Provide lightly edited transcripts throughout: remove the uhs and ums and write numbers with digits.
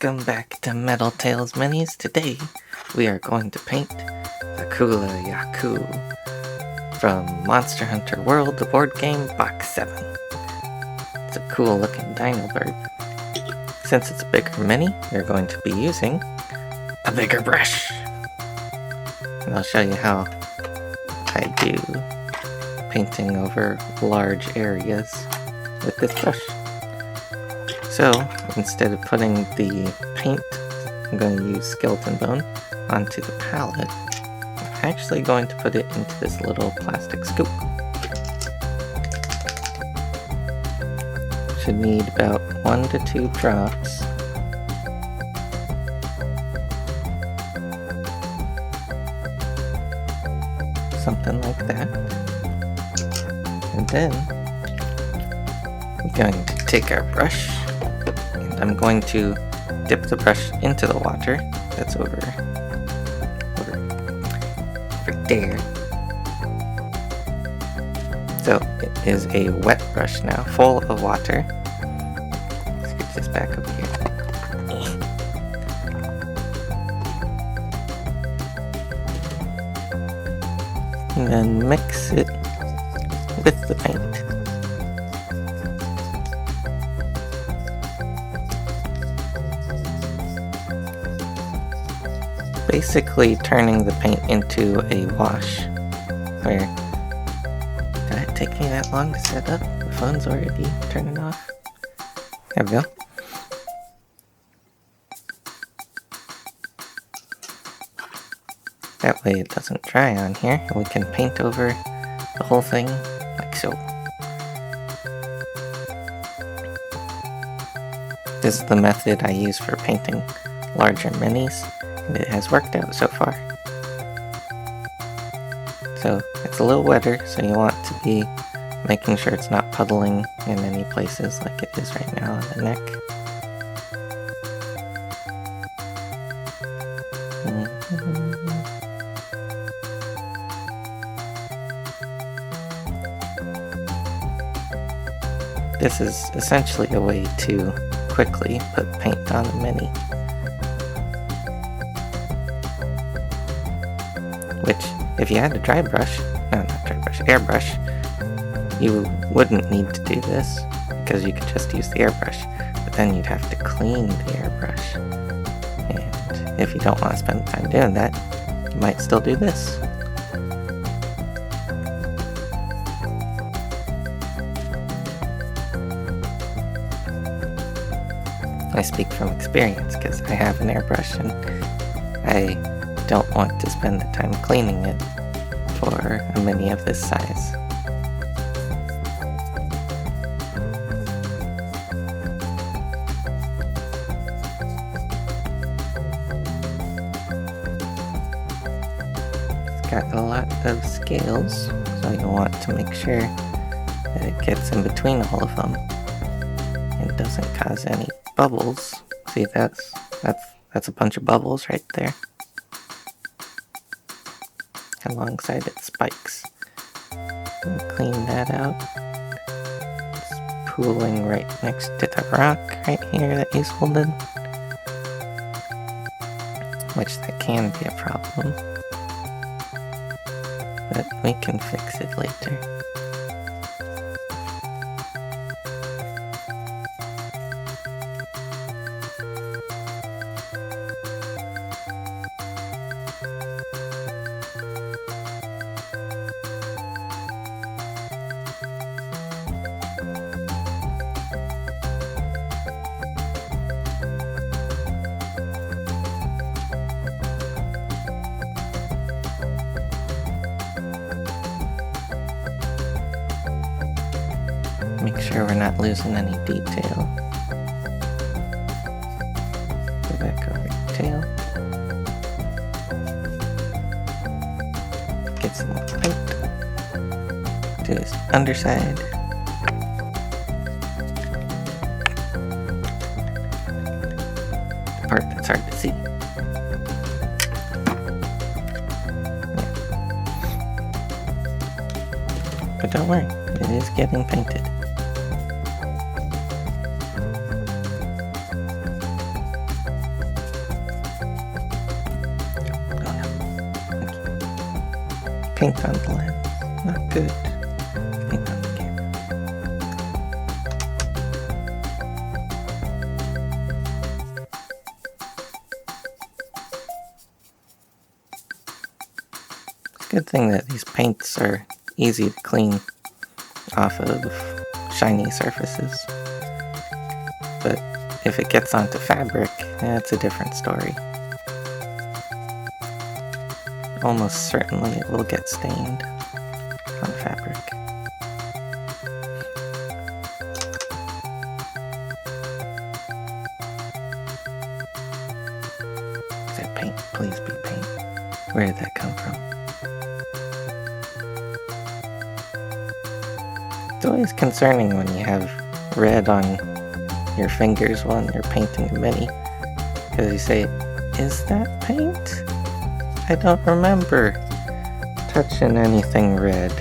Welcome back to Metal Tales Minis. Today we are going to paint the Kulu Ya Ku from Monster Hunter World, the board game, box 7. It's a cool looking dino bird. Since it's a bigger mini, we're going to be using a bigger brush. And I'll show you how I do painting over large areas with this brush. So, instead of putting the paint, I'm going to use skeleton bone onto the palette. I'm actually going to put it into this little plastic scoop. Should need about 1 to 2 drops. Something like that. And then, I'm going to take our brush. I'm going to dip the brush into the water that's over there. So it is a wet brush now, full of water. Let's get this back up here. And then mix it with the paint. Basically turning the paint into a wash. Where, did it take me that long to set up? The phone's already turning off. There we go. That way it doesn't dry on here, and we can paint over the whole thing like so. This is the method I use for painting larger minis. And it has worked out so far. So it's a little wetter, so you want to be making sure it's not puddling in any places like it is right now on the neck. This is essentially a way to quickly put paint on a mini. Which, if you had a airbrush, you wouldn't need to do this, because you could just use the airbrush, but then you'd have to clean the airbrush. And if you don't want to spend the time doing that, you might still do this. I speak from experience, because I have an airbrush, and I don't want to spend the time cleaning it for a mini of this size. It's got a lot of scales, so you want to make sure that it gets in between all of them and doesn't cause any bubbles. See, that's a bunch of bubbles right there. Alongside its spikes. And clean that out. It's pooling right next to the rock right here that he's holding. Which that can be a problem. But we can fix it later. Make sure we're not losing any detail. Go back over the tail. Get some more paint. Do his underside. The part that's hard to see. But don't worry, it is getting painted. Paint on the lens. Not good. Paint on the camera. It's a good thing that these paints are easy to clean off of shiny surfaces. But if it gets onto fabric, it's a different story. Almost certainly it will get stained on fabric. Is that paint? Please be paint. Where did that come from? It's always concerning when you have red on your fingers when you're painting a mini, because you say, is that paint? I don't remember touching anything red.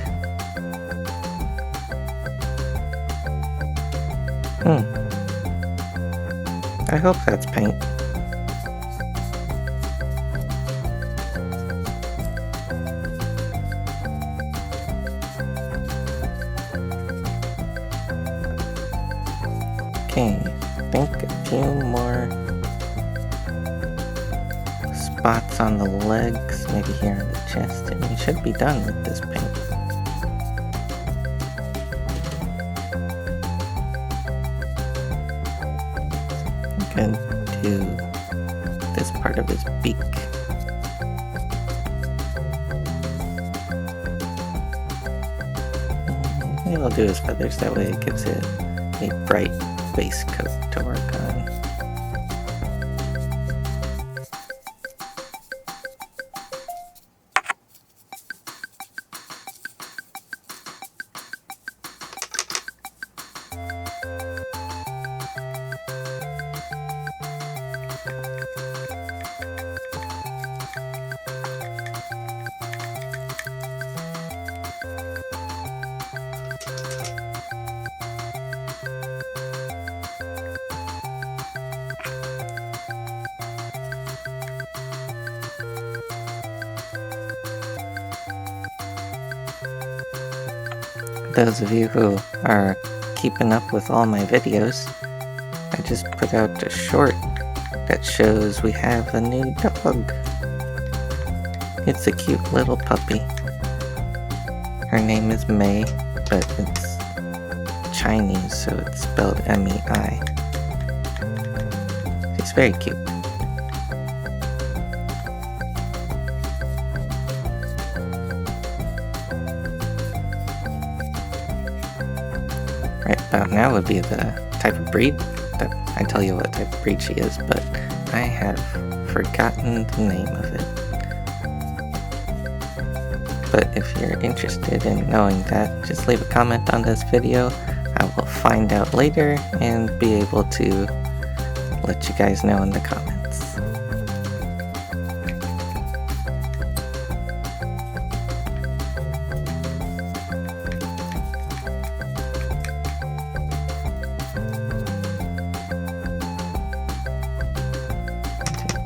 I hope that's paint. Okay, I think a few more spots on the legs, maybe here on the chest, and you should be done with this paint. I'm going to do this part of his beak. Maybe I'll do his feathers, that way it gives it a bright base coat to work on. Those of you who are keeping up with all my videos, I just put out a short that shows we have a new dog. It's a cute little puppy. Her name is May, but it's Chinese, so it's spelled M-E-I. She's very cute. Right about now would be the type of breed that I tell you what type of breed she is, but I have forgotten the name of it. But if you're interested in knowing that, just leave a comment on this video. I will find out later and be able to let you guys know in the comments.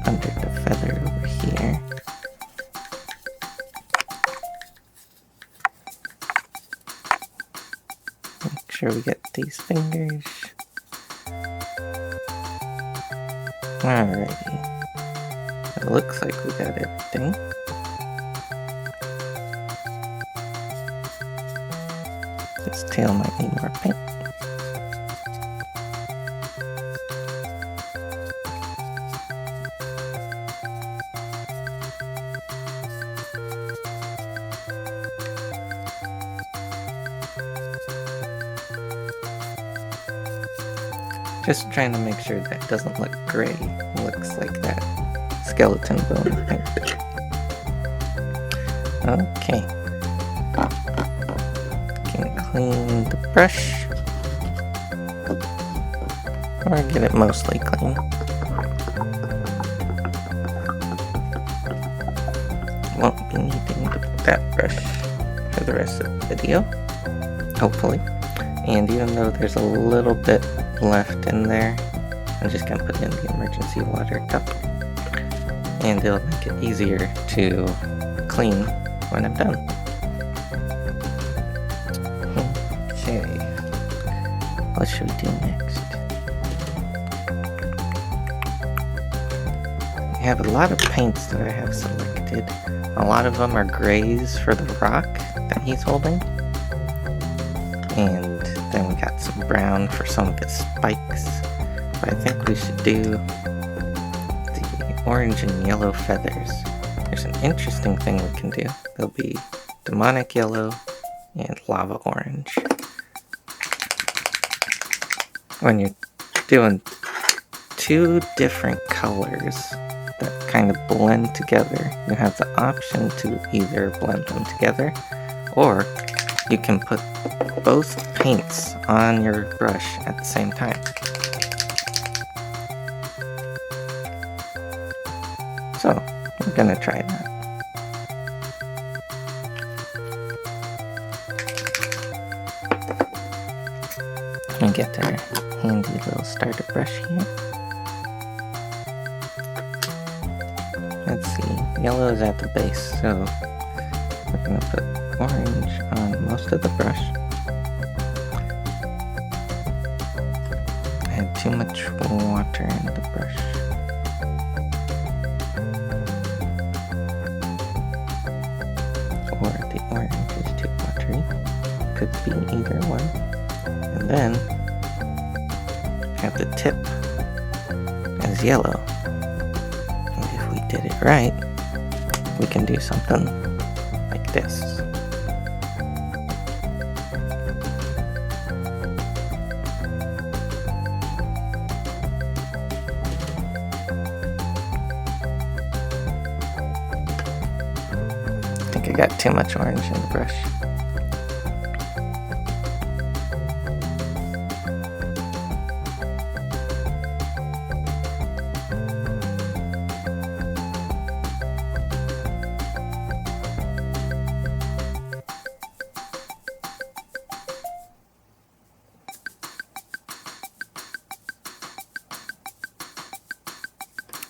Under the feather over here. Make sure we get these fingers. Alrighty. It looks like we got everything. This tail might need more paint. Just trying to make sure that doesn't look gray. It looks like that skeleton bone paint. Okay. Can clean the brush. Or get it mostly clean. Won't be needing that brush for the rest of the video, hopefully. And even though there's a little bit left in there, I'm just gonna put in the emergency water cup, and it'll make it easier to clean when I'm done. What should we do next? I have a lot of paints that I have selected. A lot of them are grays for the rock that he's holding. And then we got some brown for some of his spikes. But I think we should do the orange and yellow feathers. There's an interesting thing we can do. There'll be demonic yellow and lava orange. When you're doing two different colors that kind of blend together, you have the option to either blend them together, or you can put both paints on your brush at the same time. So, I'm gonna try that. Let me get our handy little starter brush here. Let's see, yellow is at the base, so we're gonna put orange on most of the brush. I had too much water in the brush. Or the orange is too watery. Could be either one. And then have the tip as yellow. And if we did it right, we can do something like this. I think I got too much orange in the brush.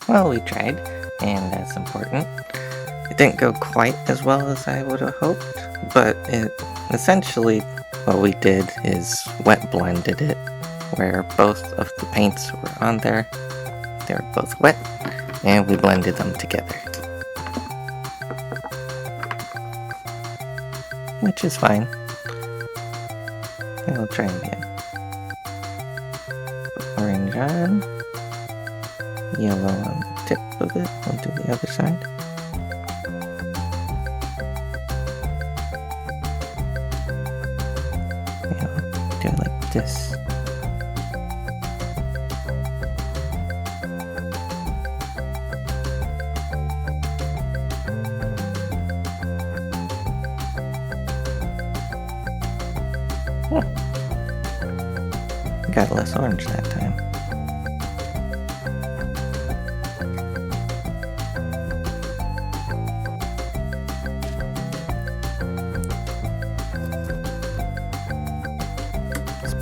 Well, we tried, and that's important. It didn't go quite as well as I would have hoped, but it essentially, what we did is wet blended it, where both of the paints were on there. They were both wet, and we blended them together. Which is fine. And we'll try again. Put orange on. Yellow on the tip of it. We'll do the other side. Yeah, do it like this. Got less orange that time.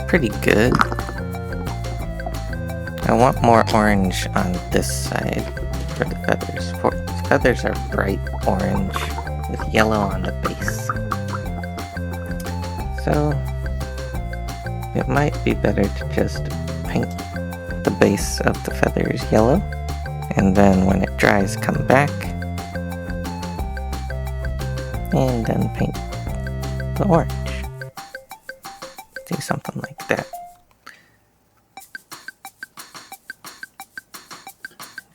Pretty good. I want more orange on this side for the feathers. The feathers are bright orange with yellow on the base. So it might be better to just paint the base of the feathers yellow, and then when it dries come back and then paint the orange. Do something like that.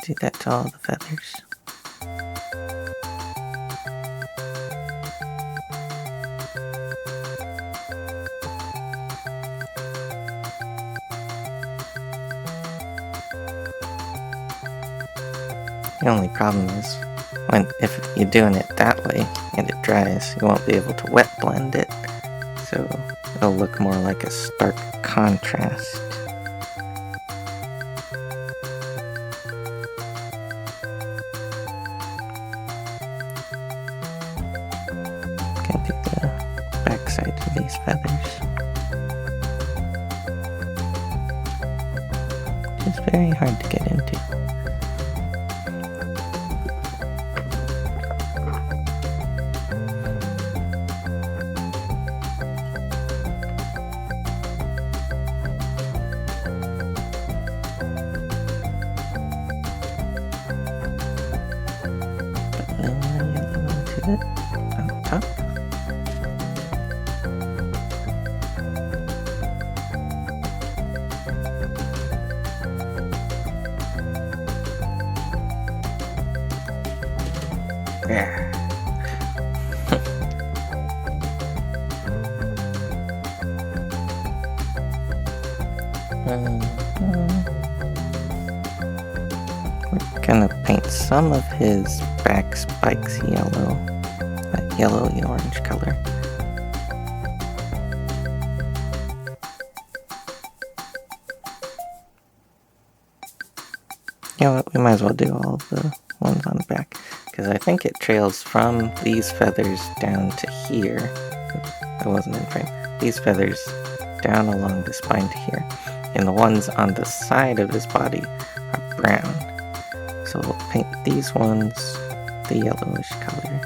Do that to all the feathers. The only problem is if you're doing it that way and it dries, you won't be able to wet blend it. So it'll look more like a stark contrast. Can do the back sides of these feathers. It's very hard to get into. bit on the top. There. We're gonna paint some of his back spikes yellow, that yellowy orange color. You know what, we might as well do all the ones on the back, because I think it trails from these feathers down to here. That wasn't in frame. These feathers down along the spine to here. And the ones on the side of his body are brown. So we'll paint these ones the yellowish color.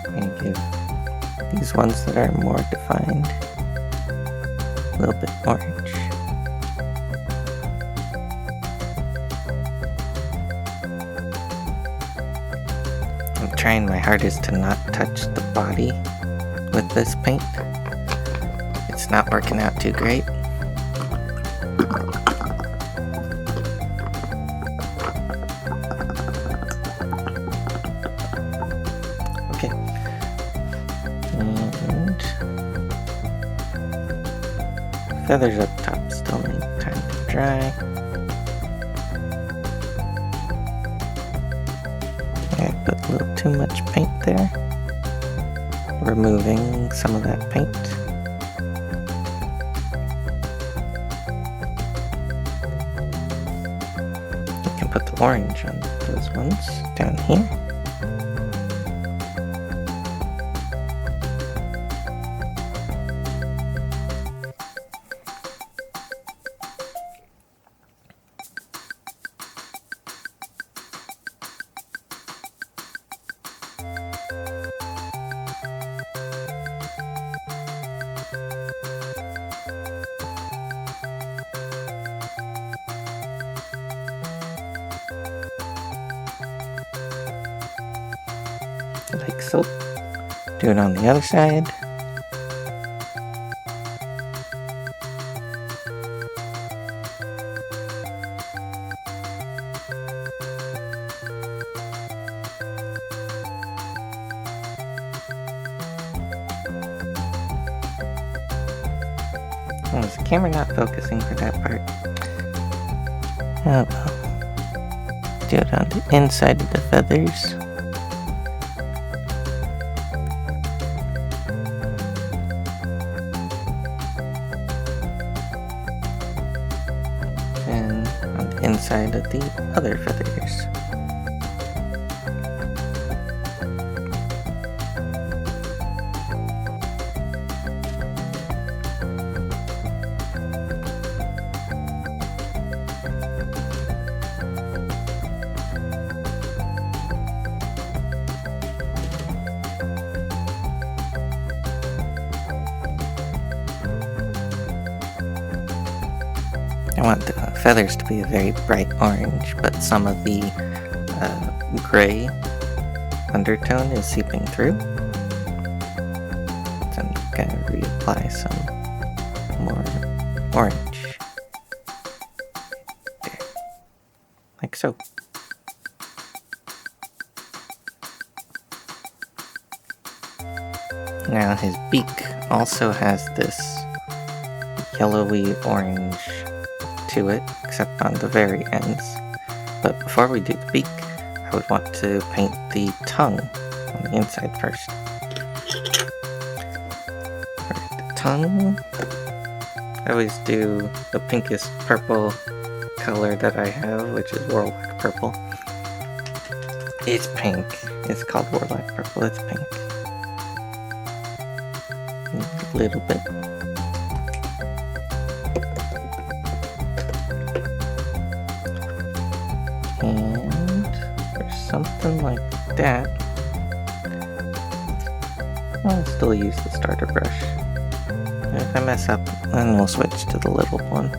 And give these ones that are more defined a little bit orange. I'm trying my hardest to not touch the body with this paint. It's not working out too great. Okay. And feathers up top still need time to dry. I put a little too much paint there. Removing some of that paint. You can put the orange on those ones down here. Like so. Do it on the other side. Oh, is the camera not focusing for that part? Oh well. Do it on the inside of the feathers. And on the inside of the other feathers. I want the feathers to be a very bright orange, but some of the gray undertone is seeping through. So I'm going to reapply some more orange. There. Like so. Now his beak also has this yellowy orange to it, except on the very ends. But before we do the beak, I would want to paint the tongue on the inside first. For the tongue, I always do the pinkest purple color that I have, which is Warlock Purple. It's pink. It's called Warlock Purple. It's pink. A little bit. And for something like that. I'll still use the starter brush. If I mess up, then we'll switch to the little one.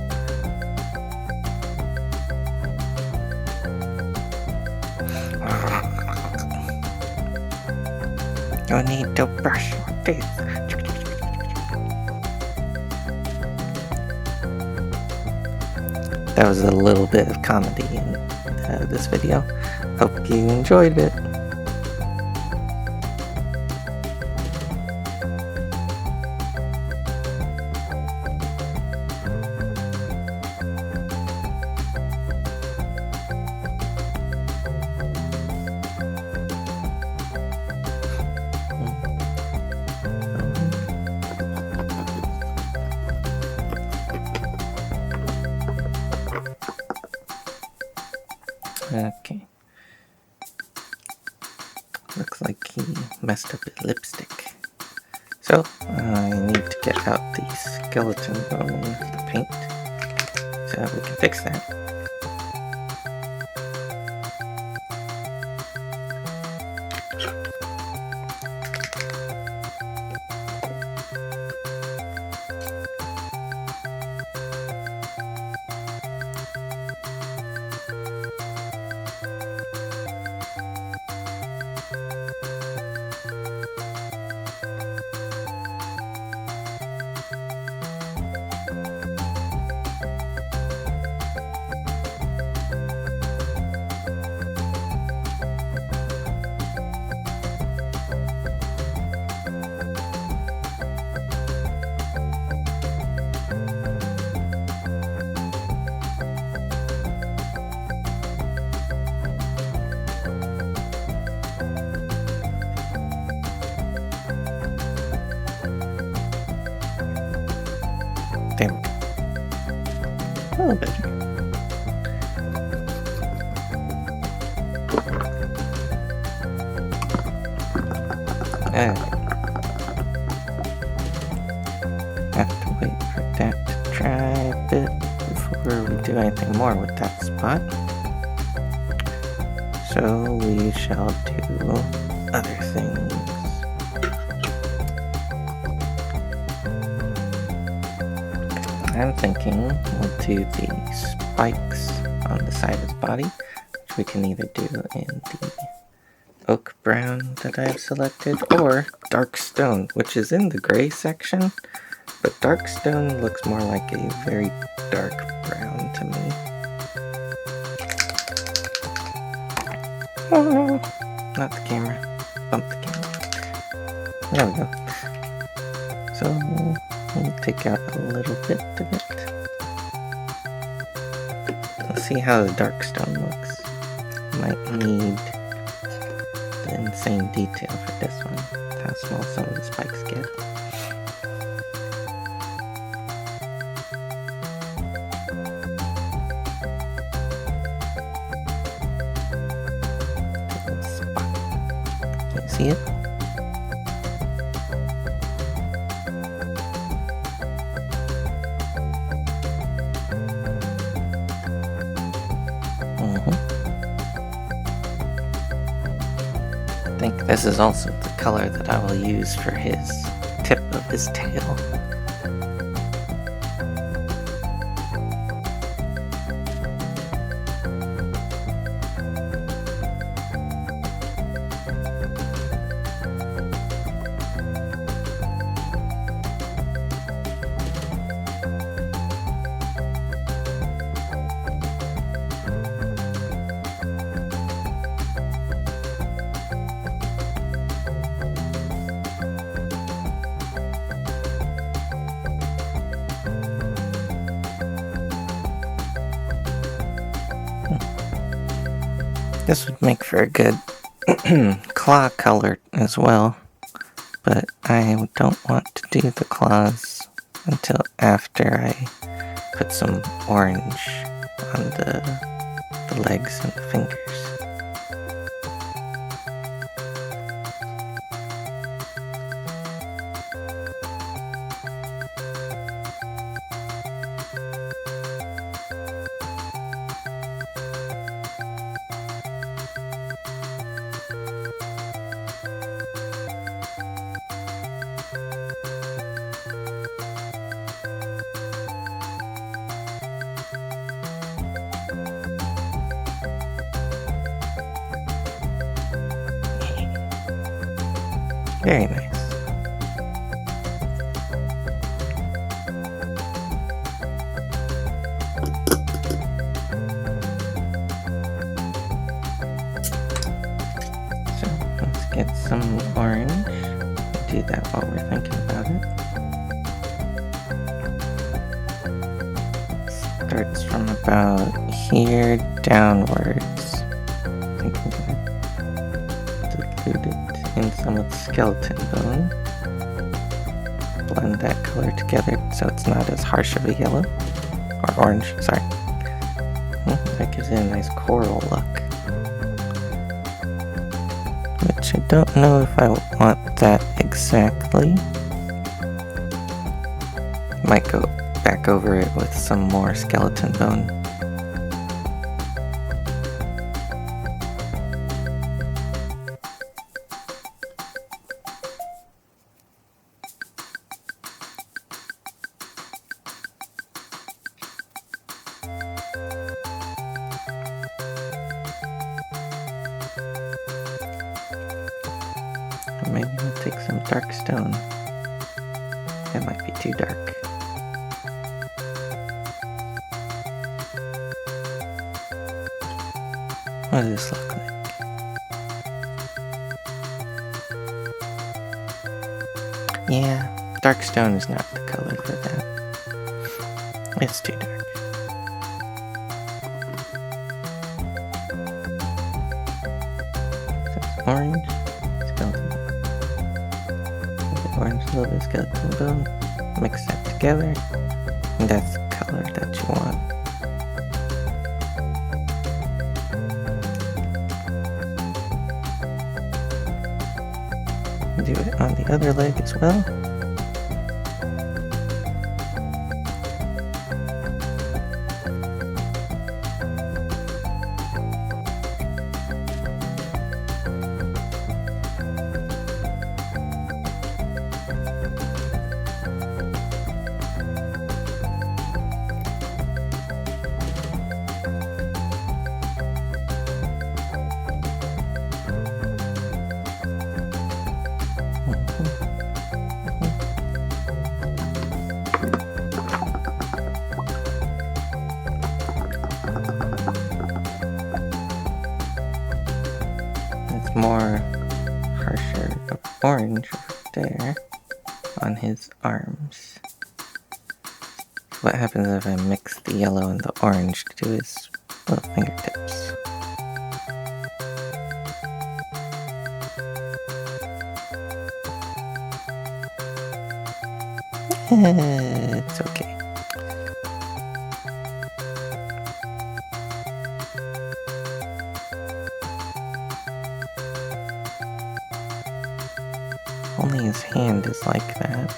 You need to brush your teeth. That was a little bit of comedy in this video. Hope you enjoyed it. Okay. Looks like he messed up his lipstick. So, I need to get out the skeleton bone paint so we can fix that. There we go. A little better. Have to wait for that to dry a bit before we do anything more with that spot. So we shall do other things. I'm thinking we'll do the spikes on the side of his body, which we can either do in the oak brown that I've selected, or dark stone, which is in the gray section, but dark stone looks more like a very dark brown to me. Oh, not the camera. Bump the camera. There we go. So we'll take out a little bit of it. Let's see how the dark stone looks. Might need the insane detail for this one. How small some of the spikes get. Can you see it? I think this is also the color that I will use for his tip of his tail. This would make for a good claw color as well, but I don't want to do the claws until after I put some orange on the legs and the fingers. Very nice. So let's get some orange. Do that while we're thinking about it. Starts from about here downwards. I think I'm gonna dilute it in some with skeleton bone. Blend that color together so it's not as harsh of a yellow. Or orange, sorry. That gives it a nice coral look. Which I don't know if I want that exactly. Might go back over it with some more skeleton bone. Maybe we'll take some dark stone. That might be too dark. What does this look like? Yeah, dark stone is not the color for that. It's too dark. So it's orange, skeleton bone. Orange, a little bit of skeleton bone. Mix that together. And that's the color that you want. Do it on the other leg as well. More harsher of orange right there on his arms. What happens if I mix the yellow and the orange to his little fingertips? It's okay. Only his hand is like that.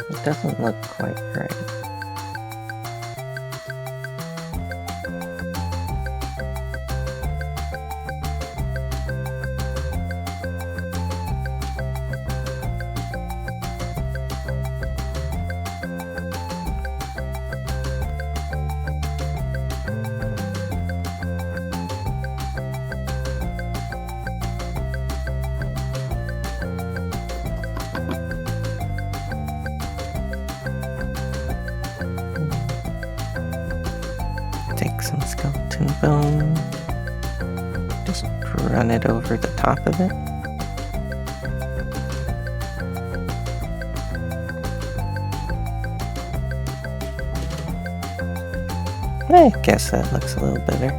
It doesn't look quite right. Take some skeleton bone, just run it over the top of it. I guess that looks a little better.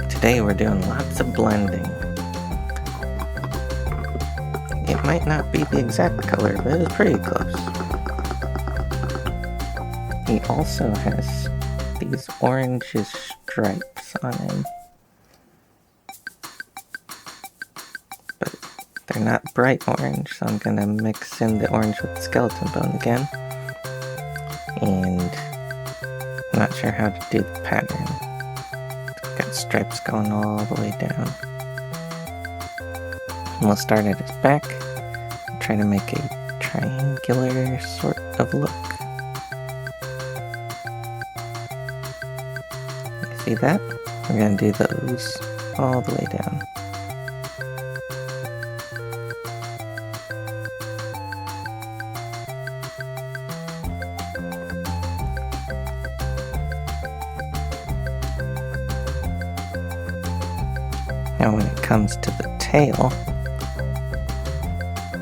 Today we're doing lots of blending. It might not be the exact color, but it's pretty close. He also has these orange stripes on him. But they're not bright orange, so I'm gonna mix in the orange with the skeleton bone again. And I'm not sure how to do the pattern. Got stripes going all the way down. And we'll start at his back and try to make a triangular sort of look. See that? We're going to do those all the way down. Now when it comes to the tail,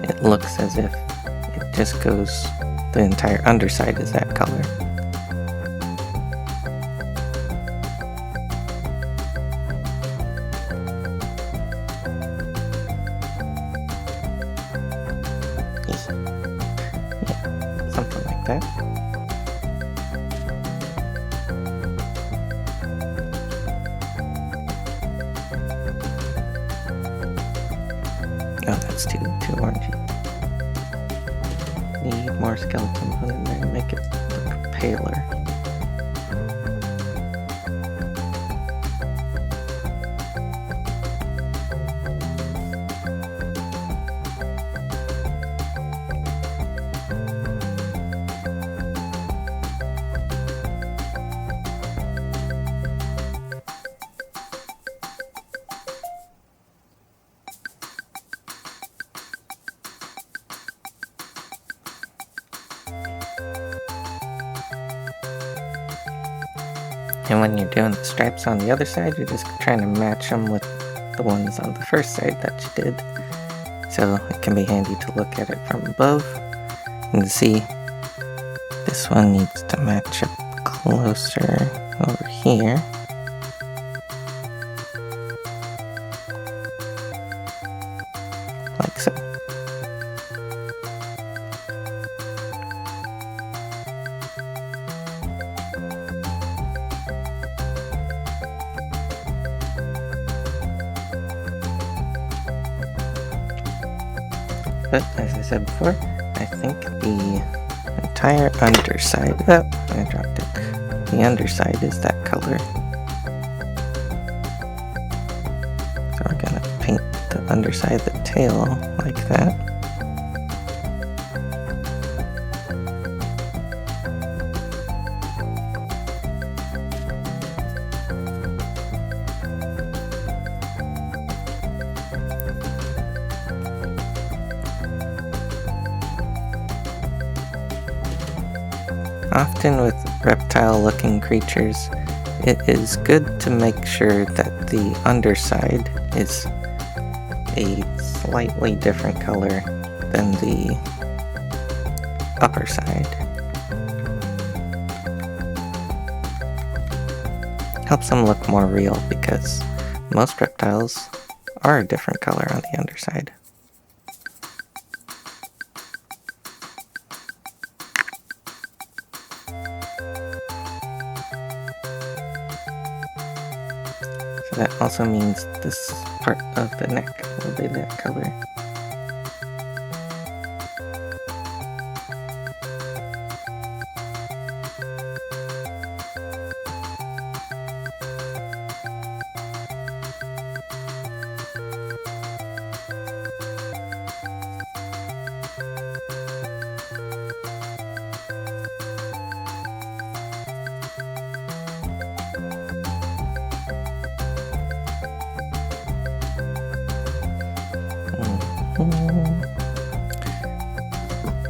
it looks as if it just goes, the entire underside is that color. Yeah, something like that. Oh, that's too orangey. Need more skeletons in there to make it look paler. And when you're doing the stripes on the other side, you're just trying to match them with the ones on the first side that you did. So it can be handy to look at it from above and to see this one needs to match up closer over here. Like so. But as I said before, I think the entire underside, oh, I dropped it. The underside is that color. So we're gonna paint the underside of the tail like that. Often with reptile-looking creatures, it is good to make sure that the underside is a slightly different color than the upper side. Helps them look more real because most reptiles are a different color on the underside. So that also means this part of the neck will be that color.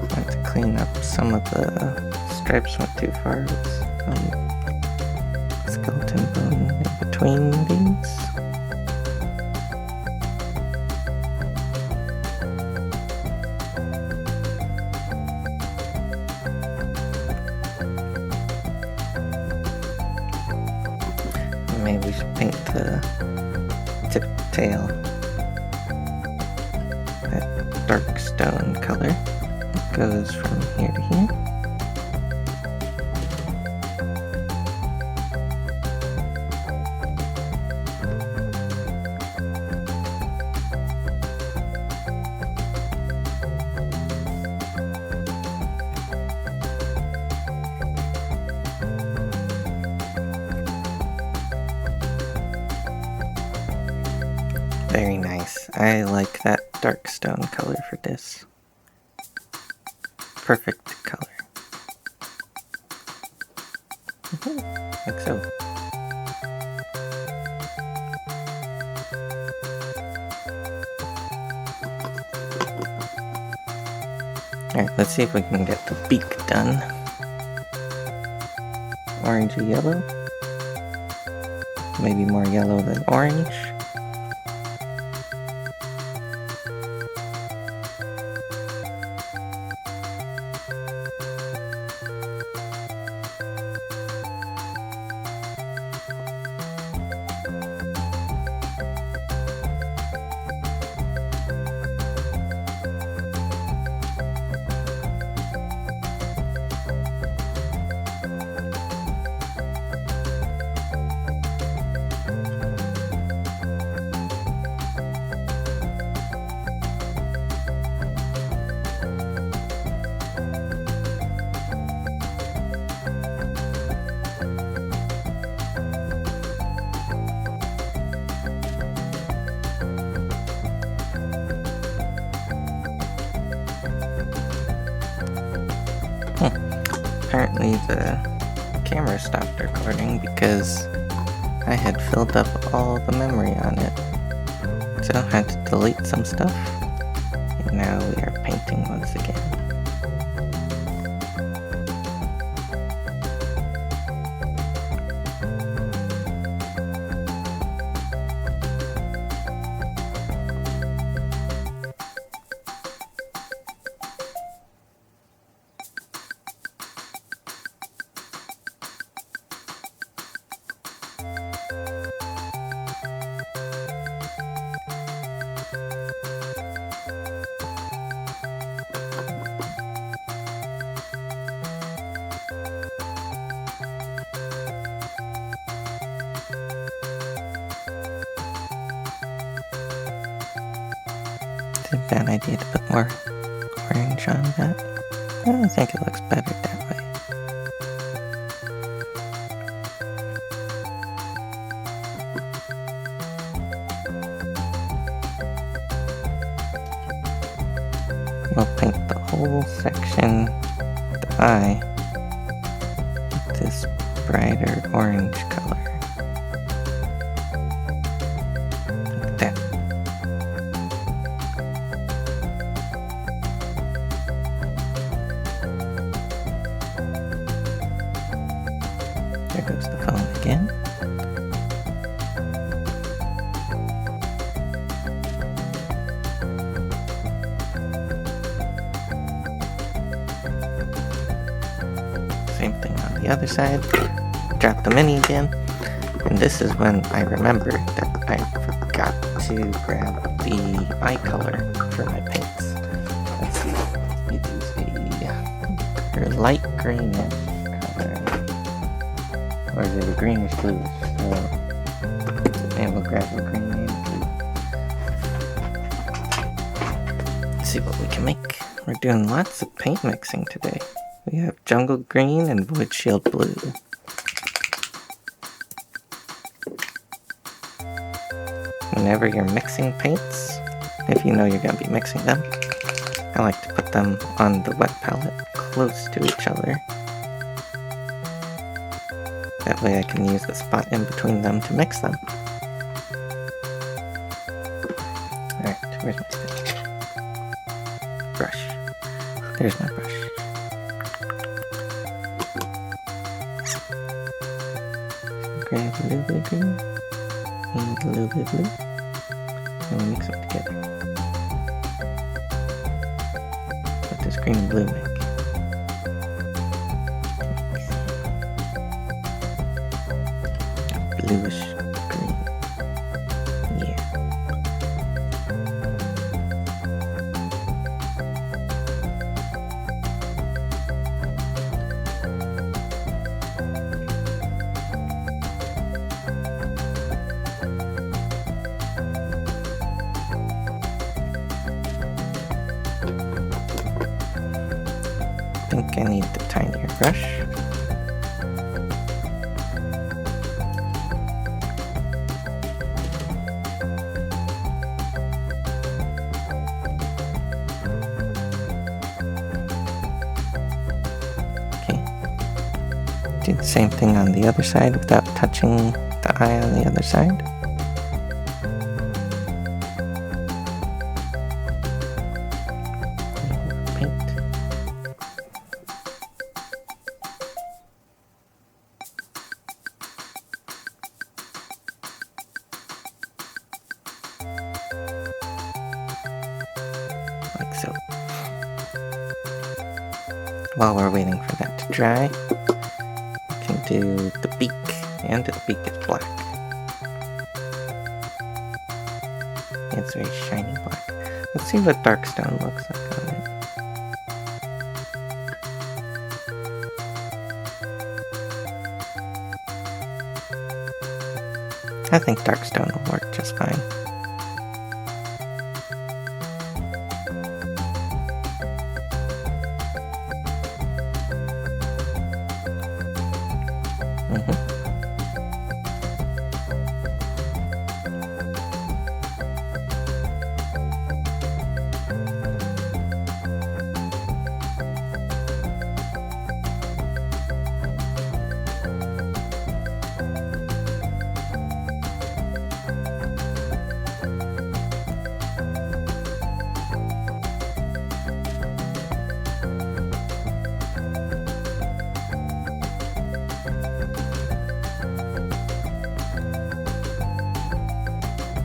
I have to clean up some of the stripes went too far with skeleton bone in between these. Maybe we should paint the tip of the tail that dark stone color. It goes from here to here. Very nice. I like that dark stone color for this. Perfect color. Like so. Alright, let's see if we can get the beak done. Orangey yellow. Maybe more yellow than orange. Apparently the camera stopped recording because I had filled up all the memory on it. So I had to delete some stuff. And now we are painting once again. It's a bad idea to put more orange on that. I think it looks better that way. We'll paint the whole section, the eye, with this brighter orange color. Like that. There goes the phone again. Same thing on the other side. Drop the mini again. And this is when I remembered that I forgot to grab the eye color for my paints. Let's see. It is a light greenish color. Or is it a greenish bluish? And we'll grab the green and blue. Let's see what we can make. We're doing lots of paint mixing today. We have jungle green and wood shield blue. Whenever you're mixing paints, if you know you're going to be mixing them, I like to put them on the wet palette close to each other. That way I can use the spot in between them to mix them. Alright, where's my stick? Brush. There's my brush. Grab a little bit of green and a little bit of blue, and we mix them together. What does green and blue make? A bluish green. Yeah. I think I need the tinier brush. Okay. Do the same thing on the other side without touching the eye on the other side. Paint. So, while we're waiting for that to dry, we can do the beak, and the beak is black. It's very shiny black. Let's see what dark stone looks like on it. I think dark stone will work just fine.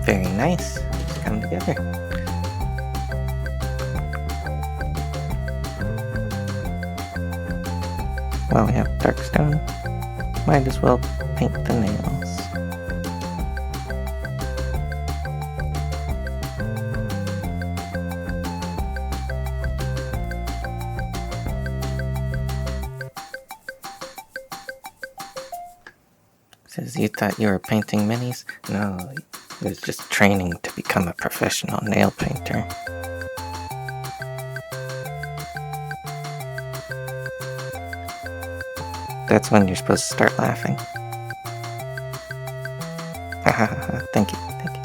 Very nice. It's come together. Well, we have dark stone. Might as well paint the nails. Says you thought you were painting minis? No, it was just training to become a professional nail painter. That's when you're supposed to start laughing. Ha ha ha, thank you, thank you.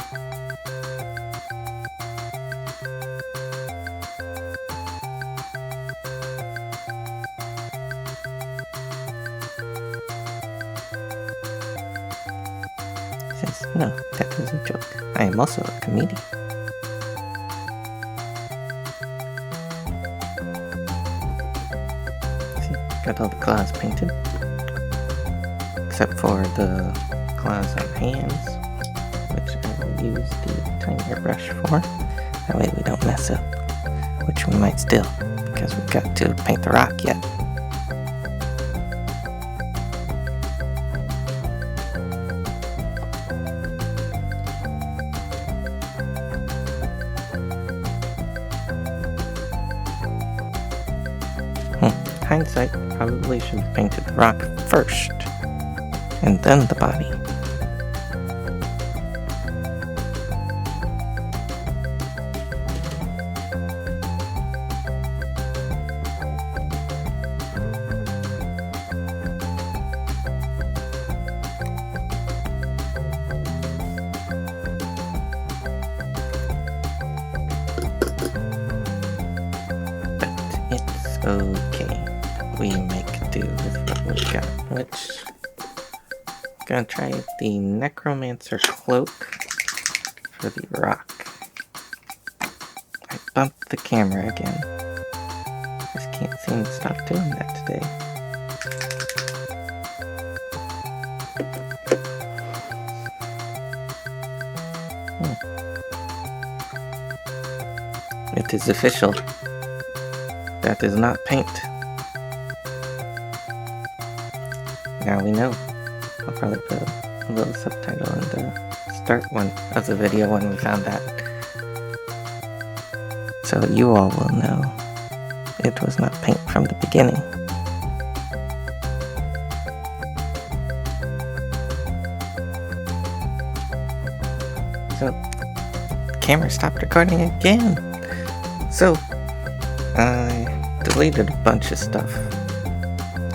Says, no, that was a joke. I am also a comedian. See, got all the claws painted. Except for the claws on hands, which I will use the tinier brush for. That way we don't mess up, which we might still, because we've got to paint the rock yet. Hindsight, probably should have painted the rock first, and then the body. But it's okay. We make do with what we got, which I'm gonna try the necromancer cloak for the rock. I bumped the camera again. Just can't seem to stop doing that today. It is official. That is not paint. Now we know. I'll probably put a little subtitle in the start one of the video when we found that. So you all will know it was not paint from the beginning. So, the camera stopped recording again. So, I deleted a bunch of stuff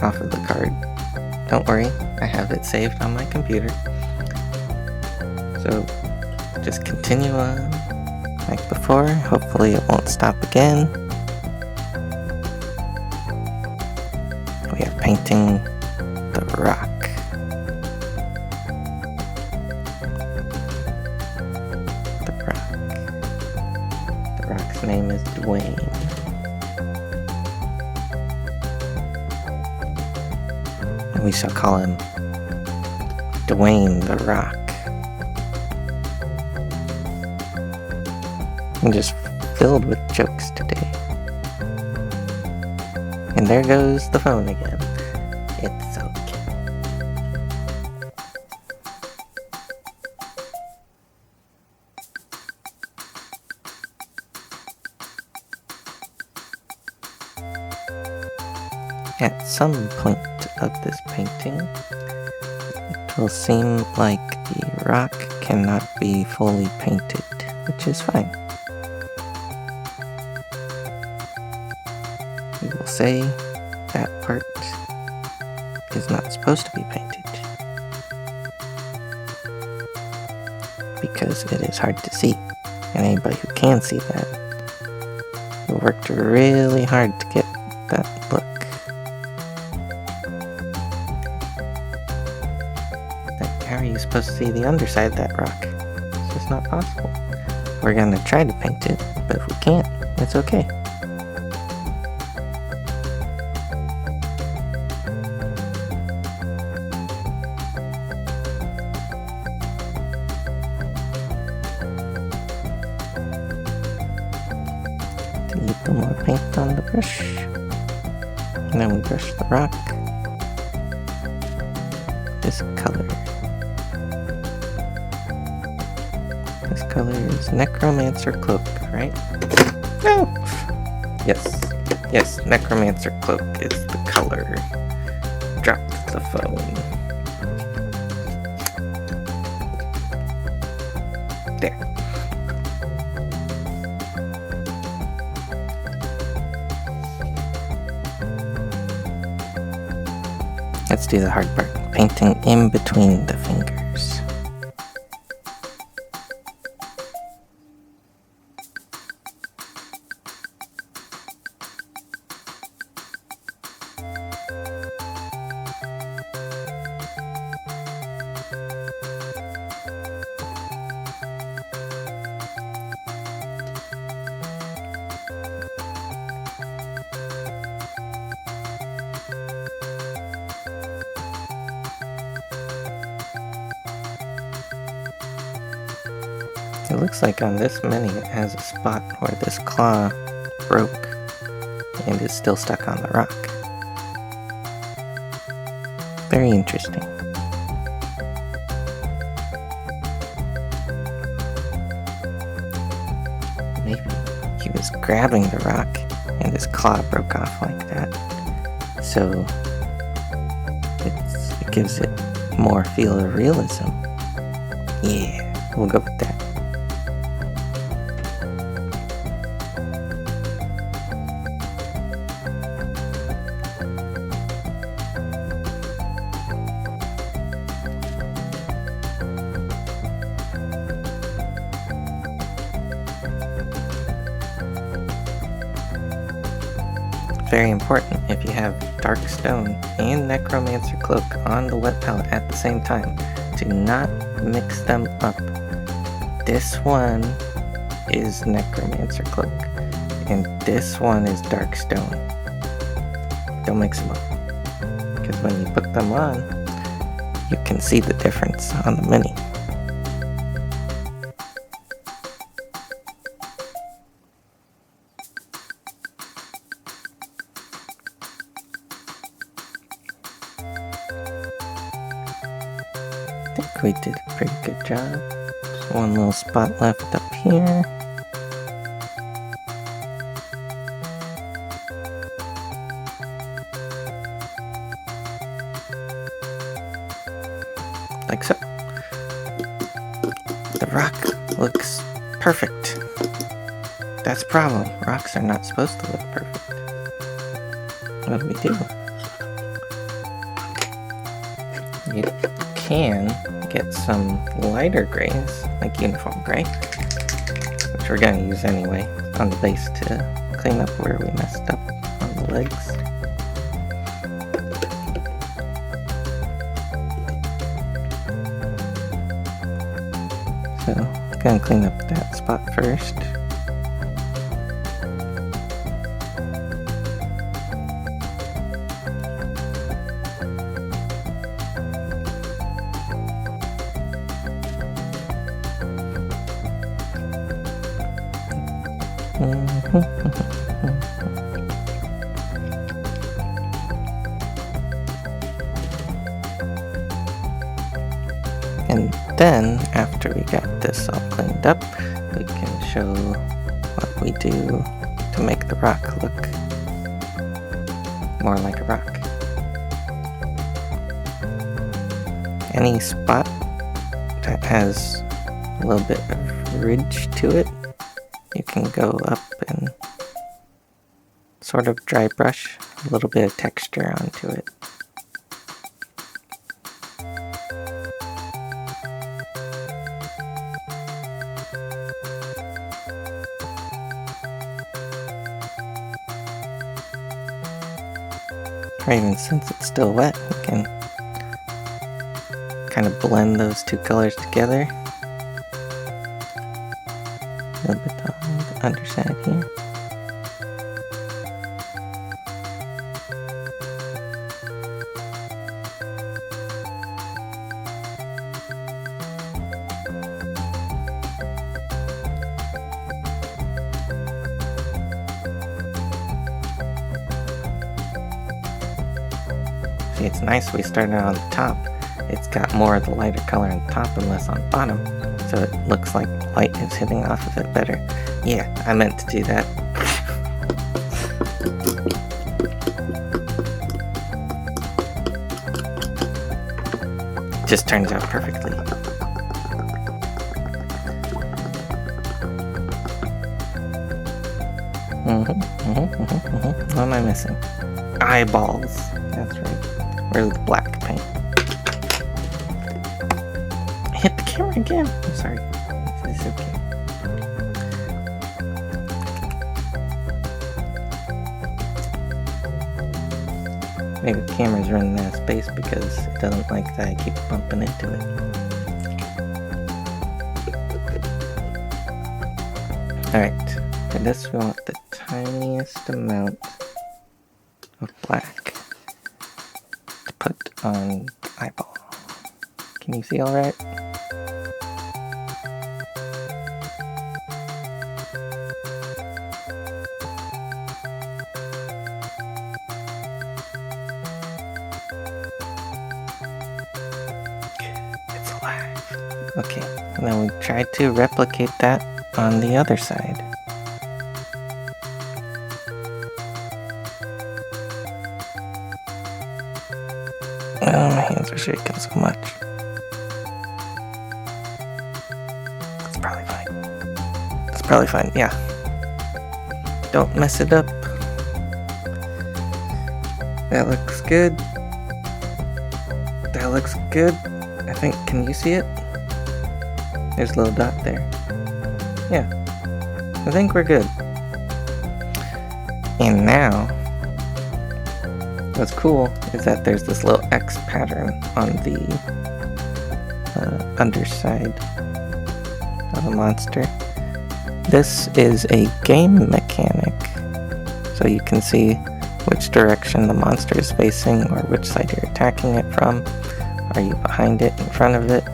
off of the card. Don't worry, I have it saved on my computer. So, just continue on like before. Hopefully it won't stop again. We are painting the rock. The rock's name is Dwayne. We shall call him Dwayne the Rock. And just filled with jokes today. And there goes the phone again. It's okay. At some point of this painting, it will seem like the rock cannot be fully painted, which is fine. We will say that part is not supposed to be painted because it is hard to see, and anybody who can see that, you worked really hard to get that look. How are you supposed to see the underside of that rock? It's just not possible. We're gonna try to paint it, but if we can't, it's okay. Delete the more paint on the brush. And then we brush the rock. This color. This color is Necromancer Cloak, right? No! Yes, Necromancer Cloak is the color. Dropped the phone. There. Let's do the hard part, painting in between the fingers. It looks like on this mini it has a spot where this claw broke and is still stuck on the rock. Very interesting. Maybe he was grabbing the rock and his claw broke off like that. So it gives it more feel of realism. Yeah, we'll go with that. Very important, if you have Dark Stone and Necromancer Cloak on the wet palette at the same time, do not mix them up. This one is Necromancer Cloak, and this one is Dark Stone. Don't mix them up, because when you put them on, you can see the difference on the mini. I think we did a pretty good job. Just one little spot left up here. Like so. The rock looks perfect. That's a problem. Rocks are not supposed to look perfect. What do we do? You can get some lighter grays, like uniform gray, which we're going to use anyway on the base to clean up where we messed up on the legs. So I'm going to clean up that spot first. And then, after we got this all cleaned up, we can show what we do to make the rock look more like a rock. Any spot that has a little bit of ridge to it, you can go up and sort of dry brush a little bit of texture onto it. Or even since it's still wet, we can kind of blend those two colors together. A little bit on the underside here. See, it's nice we started on the top. It's got more of the lighter color on top and less on bottom, so it looks like light is hitting off of it better. Yeah, I meant to do that. Just turns out perfectly. What am I missing? Eyeballs. That's right. Where's the black paint? I hit the camera again. I'm sorry. It's okay. Maybe the camera's running out of space because it doesn't like that I keep bumping into it. Alright, for this we want the tiniest amount of black to put on the eyeball. Can you see alright? It's alive. Okay, and then we try to replicate that on the other side. Oh, my hands are shaking so much. It's probably fine. It's probably fine, yeah. Don't mess it up. That looks good. That looks good. I think, can you see it? There's a little dot there. Yeah. I think we're good. And now, what's cool is that there's this little X pattern on the underside of a monster. This is a game mechanic, so you can see which direction the monster is facing or which side you're attacking it from. Are you behind it, in front of it,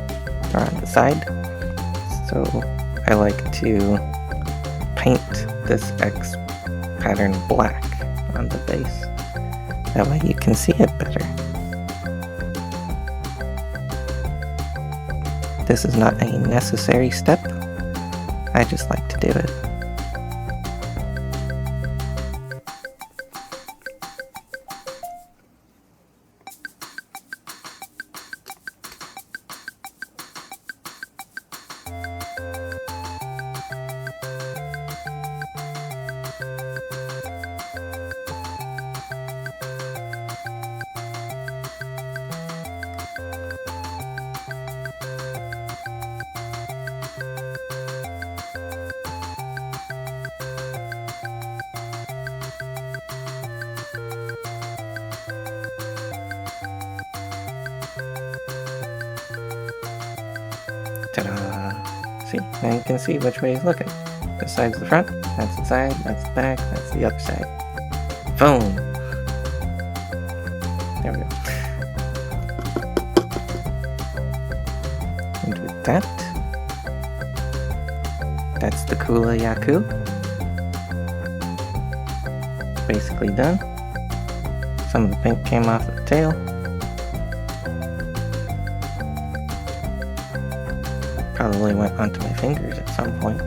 or on the side? So I like to paint this X pattern black on the base. That way you can see it better. This is not a necessary step. I just like to do it. Ta-da! See, now you can see which way he's looking. This side's the front, that's the side, that's the back, that's the other side. Boom! There we go. And with that, that's the Kulu Ya Ku. basically done. Some of the paint came off the tail. Probably went onto my fingers at some point.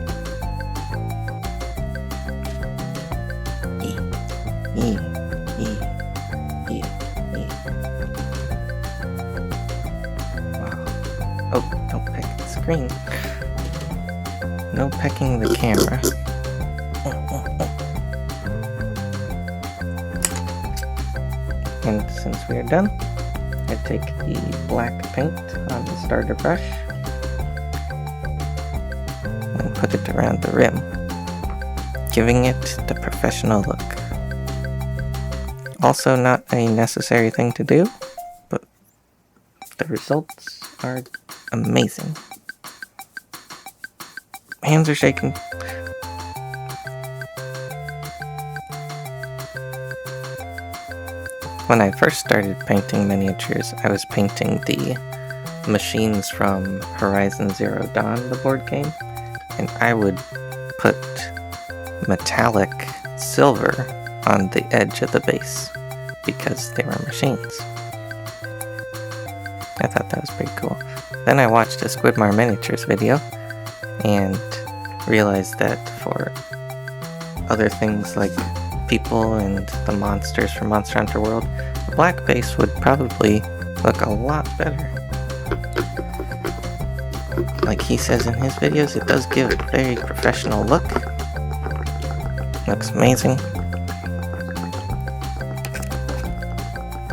Wow. Oh, don't peck the screen. No pecking the camera. And since we are done, I take the black paint on the starter brush and put it around the rim, giving it the professional look. Also not a necessary thing to do, but the results are amazing. Hands are shaking. When I first started painting miniatures, I was painting the machines from Horizon Zero Dawn, the board game, and I would put metallic silver on the edge of the base because they were machines. I thought that was pretty cool. Then I watched a Squidmar Miniatures video and realized that for other things like people and the monsters from Monster Hunter World, the black base would probably look a lot better. Like he says in his videos, it does give a very professional look. Looks amazing.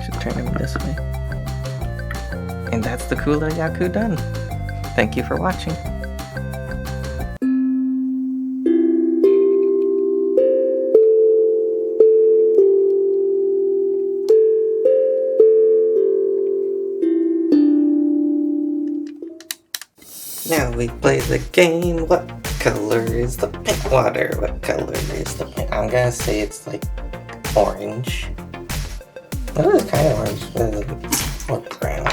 Should turn him this way. And that's the Kulu Ya Ku done. Thank you for watching. Now we play the game. What color is the paint water? What color is the paint? I'm gonna say it's like orange. That is kind of orange. Or brown.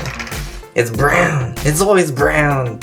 It's brown. It's always brown.